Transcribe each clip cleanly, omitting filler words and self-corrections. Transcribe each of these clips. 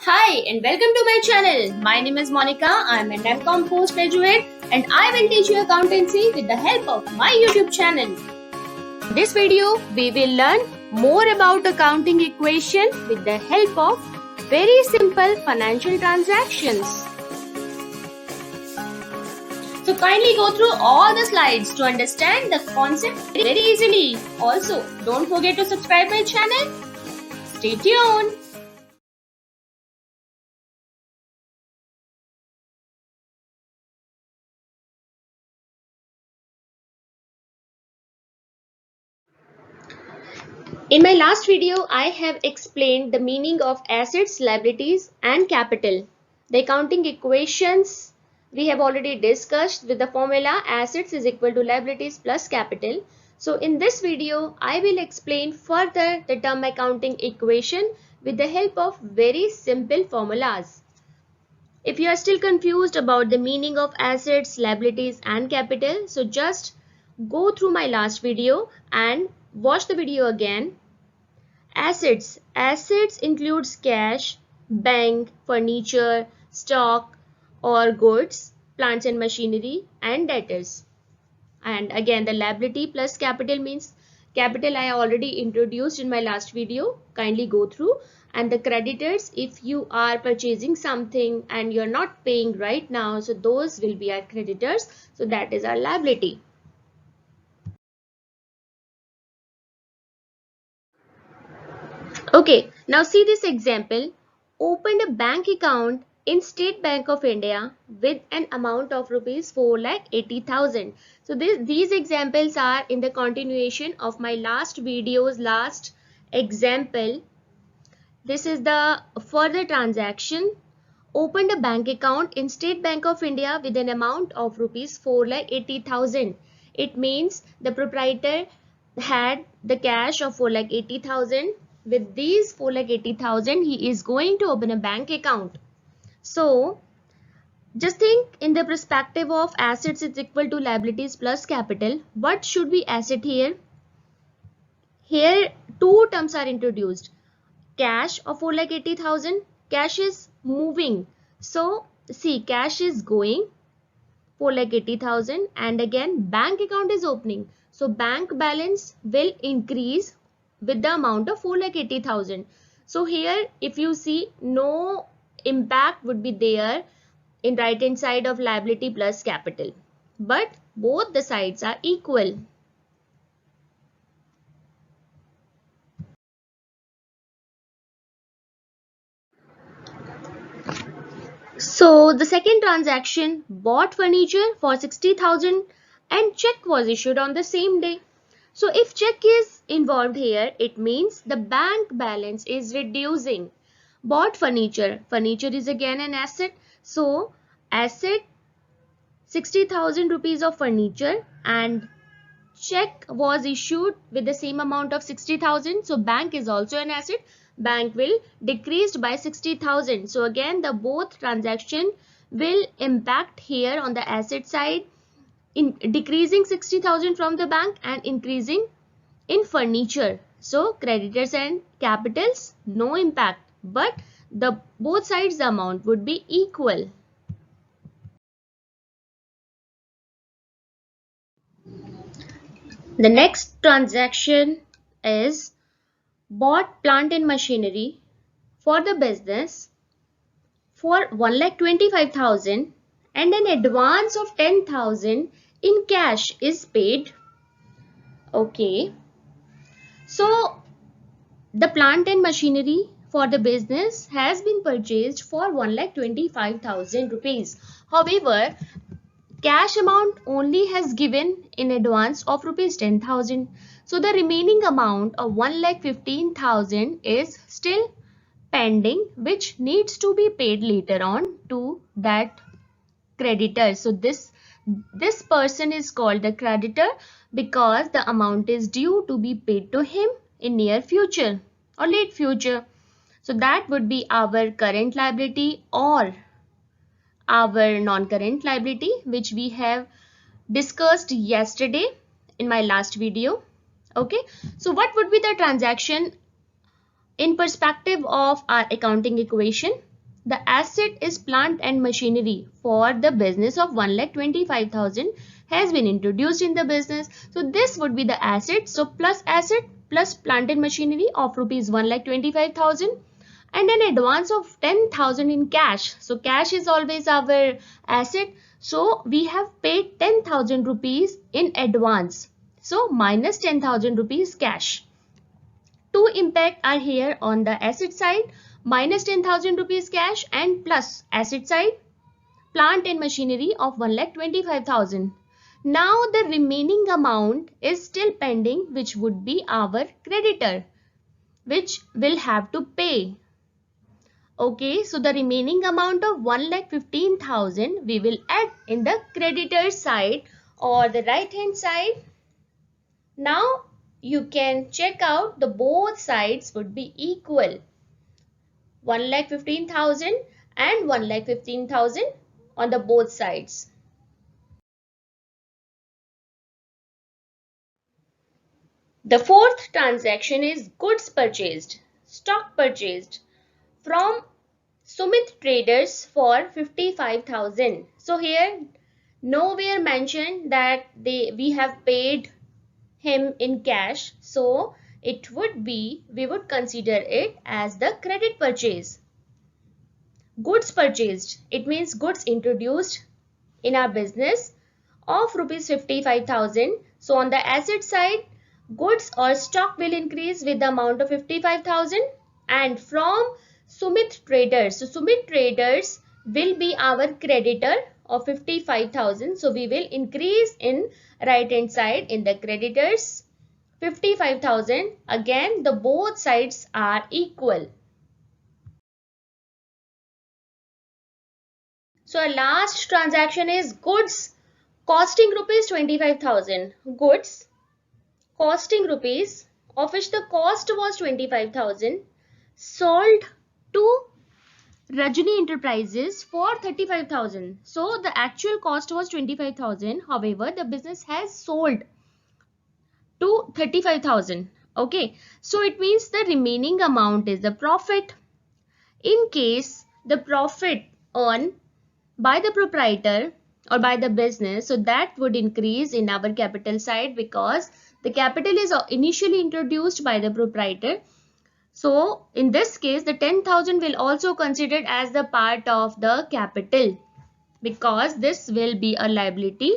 Hi and welcome to my channel. My name is Monica. I am an MCOM postgraduate and I will teach you accountancy with the help of my YouTube channel. In this video, we will learn more about accounting equation with the help of very simple financial transactions. So kindly go through all the slides to understand the concept very easily. Also, don't forget to subscribe my channel. Stay tuned. In my last video, I have explained the meaning of assets, liabilities and capital. The accounting equations we have already discussed with the formula assets is equal to liabilities plus capital. So in this video, I will explain further the term accounting equation with the help of very simple formulas. If you are still confused about the meaning of assets, liabilities and capital, so just go through my last video and watch the video again. Assets. Assets includes cash, bank, furniture, stock or goods, plants and machinery and debtors. And again the liability plus capital means capital I already introduced in my last video. Kindly go through. And the creditors, if you are purchasing something and you're not paying right now, so those will be our creditors. So that is our liability. Okay, now see this example. Opened a bank account in State Bank of India with an amount of rupees 4,80,000. So these examples are in the continuation of my last video's last example. This is the further transaction. Opened a bank account in State Bank of India with an amount of rupees 4,80,000. It means the proprietor had the cash of 4,80,000. With these 4,80,000, he is going to open a bank account. So just think in the perspective of assets is equal to liabilities plus capital. What should be asset here? Here two terms are introduced. Cash of 4,80,000. Cash is moving. So see, cash is going 4,80,000 and again bank account is opening. So bank balance will increase with the amount of 4,80,000. So here if you see, no impact would be there in right hand side of liability plus capital. But both the sides are equal. So the second transaction, bought furniture for 60,000 and check was issued on the same day. So if check is involved here, it means the bank balance is reducing. Bought furniture. Furniture is again an asset. So asset 60,000 rupees of furniture and check was issued with the same amount of 60,000. So bank is also an asset. Bank will decreased by 60,000. So again the both transaction will impact here on the asset side, in decreasing 60,000 from the bank and increasing in furniture. So creditors and capitals no impact, but the both sides the amount would be equal. The next transaction is bought plant and machinery for the business for 1,25,000 and an advance of 10,000 in cash is paid. Okay. So the plant and machinery for the business has been purchased for 1,25,000 rupees. However, cash amount only has given in advance of rupees 10,000. So the remaining amount of 1,15,000 is still pending, which needs to be paid later on to that creditor. So this person is called the creditor because the amount is due to be paid to him in near future or late future. So that would be our current liability or our non-current liability, which we have discussed yesterday in my last video. Okay, so what would be the transaction in perspective of our accounting equation? the asset is plant and machinery for the business of 1,25,000 has been introduced in the business. So this would be the asset. So plus asset plus plant and machinery of rupees 1,25,000 and an advance of 10,000 in cash. So cash is always our asset. So we have paid 10,000 rupees in advance. So minus 10,000 rupees cash. Two impact are here on the asset side, minus 10,000 rupees cash and plus asset side, plant and machinery of 1,25,000. Now the remaining amount is still pending, which would be our creditor, which will have to pay. Okay, so the remaining amount of 1,15,000 we will add in the creditor side or the right hand side. Now you can check out the both sides would be equal. 1,15,000 and 1,15,000 on the both sides. The fourth transaction is goods purchased, stock purchased from Sumit Traders for 55,000. So here nowhere mentioned that we have paid him in cash. So it would be, we would consider it as the credit purchase. Goods purchased, it means goods introduced in our business of rupees 55,000. So on the asset side, goods or stock will increase with the amount of 55,000 and from Sumit Traders. So Sumit Traders will be our creditor of 55,000. So we will increase in right hand side in the creditors 55,000. Again, the both sides are equal. So our last transaction is goods costing rupees 25,000. Goods costing rupees, of which the cost was 25,000, sold to Rajani Enterprises for 35,000. So the actual cost was 25,000. However, the business has sold to 35,000. Okay, so it means the remaining amount is the profit. In case the profit earned by the proprietor or by the business, so that would increase in our capital side because the capital is initially introduced by the proprietor. So in this case, the 10,000 will also considered as the part of the capital because this will be a liability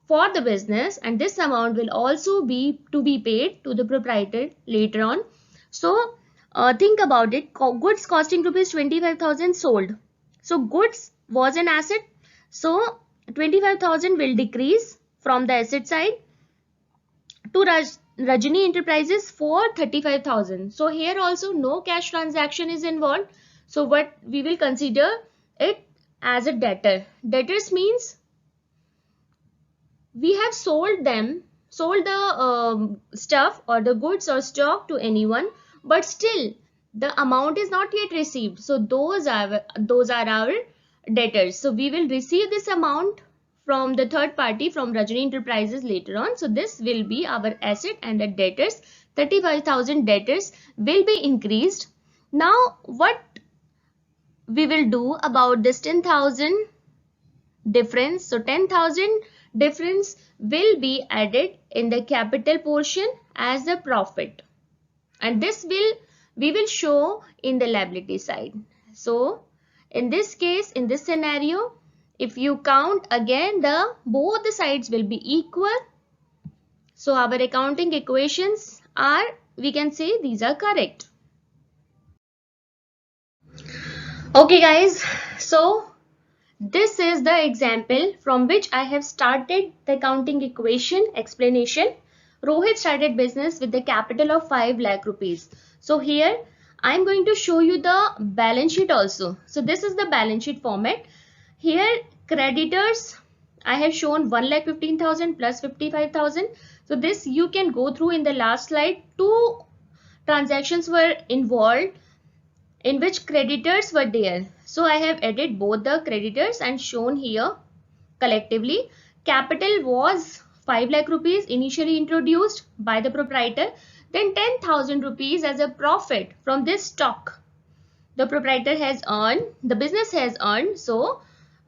for the business and this amount will also be to be paid to the proprietor later on. So think about it, goods costing rupees 25,000 sold. So goods was an asset. So 25,000 will decrease from the asset side to Rajani Enterprises for 35,000. So here also no cash transaction is involved. So what we will consider it as a debtor. Debtors means we have sold the stuff or the goods or stock to anyone, but still the amount is not yet received. So those are our debtors. So we will receive this amount from the third party from Rajani Enterprises later on. So this will be our asset and the debtors. 35,000 debtors will be increased. Now what we will do about this 10,000 difference? So 10,000 difference will be added in the capital portion as a profit, and this we will show in the liability side. So in this case, in this scenario, if you count again, both the sides will be equal. So our accounting equations are, we can say these are correct. Okay guys, so this is the example from which I have started the accounting equation explanation. Rohit started business with the capital of 5 lakh rupees. So here I am going to show you the balance sheet also. So this is the balance sheet format. Here creditors I have shown 1,15,000 plus 55,000. So this you can go through in the last slide. Two transactions were involved in which creditors were there. So I have added both the creditors and shown here collectively. Capital was 5 lakh rupees initially introduced by the proprietor. Then 10,000 rupees as a profit from this stock. the proprietor has earned, the business has earned. So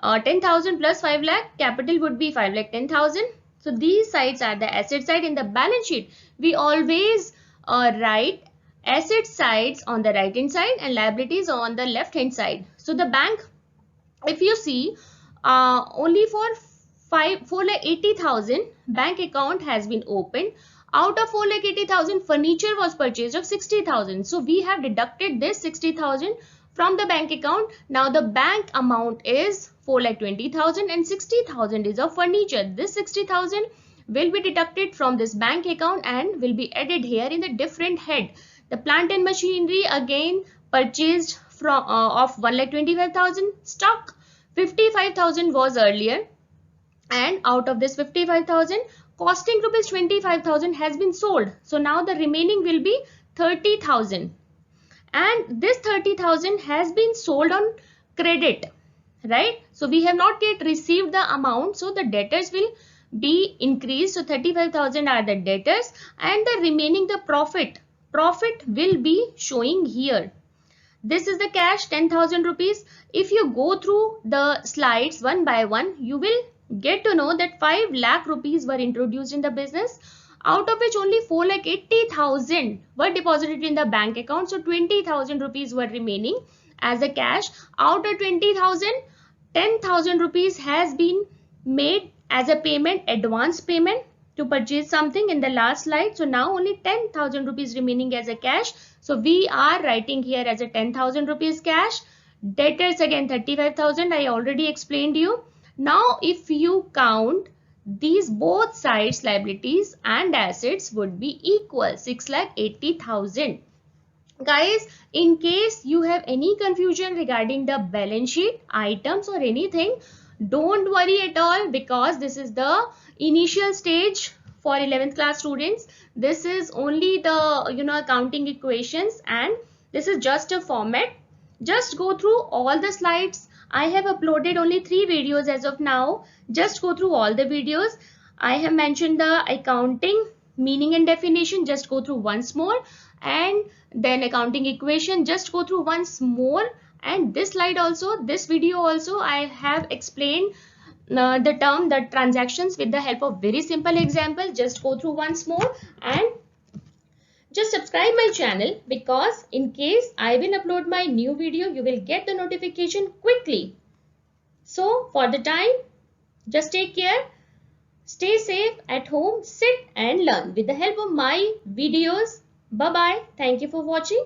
10,000 plus 5 lakh, capital would be 5 lakh 10,000. So these sides are the asset side. In the balance sheet, we always write asset sides on the right hand side and liabilities on the left hand side. So the bank, if you see, only for 4,80,000 bank account has been opened. Out of 4,80,000, furniture was purchased of 60,000. So we have deducted this 60,000 from the bank account. Now the bank amount is 4,20,000 and 60,000 is of furniture. This 60,000 will be deducted from this bank account and will be added here in the different head. The plant and machinery again purchased from of 1,25,000. Stock 55,000 was earlier, and out of this 55,000, costing rupees 25,000 has been sold. So now the remaining will be 30,000, and this 30,000 has been sold on credit, right? So we have not yet received the amount, so the debtors will be increased. So 35,000 are the debtors, and the remaining, the profit will be showing here. This is the cash, 10,000 rupees. If you go through the slides one by one, you will get to know that 5 lakh rupees were introduced in the business, out of which only 4,80,000 were deposited in the bank account. So 20,000 rupees were remaining as a cash. Out of 20,000, 10,000 rupees has been made as a payment, advance payment to purchase something in the last slide. So now only 10,000 rupees remaining as a cash. So we are writing here as a 10,000 rupees cash. Debtors again 35,000. I already explained you. Now if you count these both sides, liabilities and assets would be equal, 6,80,000. Guys, in case you have any confusion regarding the balance sheet items or anything, don't worry at all, because this is the initial stage for 11th class students. This is only the accounting equations, and this is just a format. Just go through all the slides. I have uploaded only 3 videos as of now. Just go through all the videos. I have mentioned the accounting meaning and definition. Just go through once more, and then accounting equation, just go through once more. And this slide also, this video also, I have explained the transactions with the help of very simple example. Just go through once more, and just subscribe my channel, because in case I will upload my new video, you will get the notification quickly. So for the time, just take care, stay safe at home, sit and learn with the help of my videos. Bye bye. Thank you for watching.